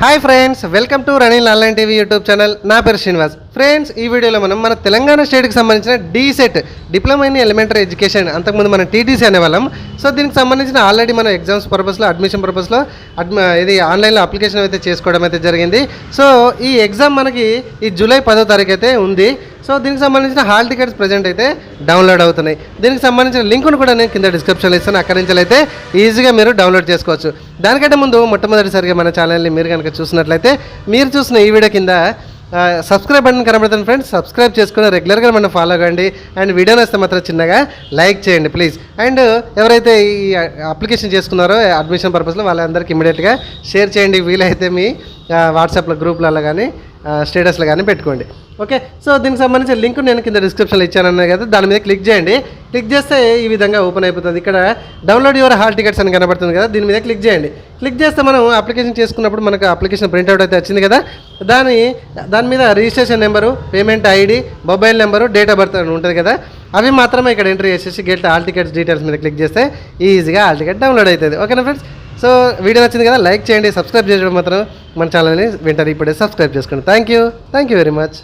Hi friends, welcome to Ranil online TV YouTube channel. నా పేరు Srinivas. Friends, ఈ వీడియోలో మనం మన తెలంగాణ స్టేట్కి సంబంధించిన DEECET diploma in elementary education, అంతకుముందు మనం టీటీసీ అనేవాళ్ళం. సో దీనికి సంబంధించిన ఆల్రెడీ మనం ఎగ్జామ్స్ పర్పస్లో, అడ్మిషన్ పర్పస్లో ఇది ఆన్లైన్లో అప్లికేషన్ అయితే చేసుకోవడం అయితే జరిగింది. సో ఈ ఎగ్జామ్ మనకి ఈ జూలై 10వ తారీఖు అయితే ఉంది. సో దీనికి సంబంధించిన హాల్ టికెట్స్ ప్రజెంట్ అయితే డౌన్లోడ్ అవుతున్నాయి. దీనికి సంబంధించిన లింక్ను కూడా నేను కింద డిస్క్రిప్షన్లో ఇస్తాను. అక్కడి నుంచి అయితే ఈజీగా మీరు డౌన్లోడ్ చేసుకోవచ్చు. దానికంటే ముందు మొట్టమొదటిసారిగా మన ఛానల్ని మీరు కనుక చూసినట్లయితే, మీరు చూసిన ఈ వీడియో కింద సబ్స్క్రైబ్ బటన్ కనబడుతుంది ఫ్రెండ్స్. సబ్స్క్రైబ్ చేసుకుని రెగ్యులర్గా మనం ఫాలో అవ్వండి. అండ్ వీడియోని వస్తే మాత్రం చిన్నగా లైక్ చేయండి ప్లీజ్. అండ్ ఎవరైతే ఈ అప్లికేషన్ చేసుకున్నారో అడ్మిషన్ పర్పస్లో వాళ్ళందరికీ ఇమీడియట్గా షేర్ చేయండి. వీలైతే మీ వాట్సాప్లో గ్రూప్లలో కానీ స్టేటస్లో కానీ పెట్టుకోండి. ఓకే, సో దీనికి సంబంధించిన లింక్ నేను కింద డిస్క్రిప్షన్లో ఇచ్చానన్నా కదా, దాని మీద క్లిక్ చేయండి. క్లిక్ చేస్తే ఈ విధంగా ఓపెన్ అయిపోతుంది. ఇక్కడ డౌన్లోడ్ యువర్ హాల్ టికెట్స్ అని కనబడుతుంది కదా, దీని మీద క్లిక్ చేయండి. క్లిక్ చేస్తే మనం అప్లికేషన్ చేసుకున్నప్పుడు మనకు అప్లికేషన్ ప్రింట్అవుట్ అయితే వచ్చింది కదా, దాని మీద registration number, payment ID, mobile number, date of birth అని ఉంటుంది కదా, అవి మాత్రమే ఇక్కడ ఎంట్రీ చేసేసి గెట్ హాల్ టికెట్స్ డీటెయిల్స్ మీద క్లిక్ చేస్తే ఈజీగా హాల్ టికెట్ డౌన్లోడ్ అవుతుంది. ఓకేనా ఫ్రెండ్స్? సో వీడియో నచ్చింది కదా, లైక్ చేయండి, సబ్స్క్రైబ్ చేయడం మాత్రం మన ఛానల్ని వెంటనే ఇప్పుడే సబ్స్క్రైబ్ చేసుకోండి. Thank you very much.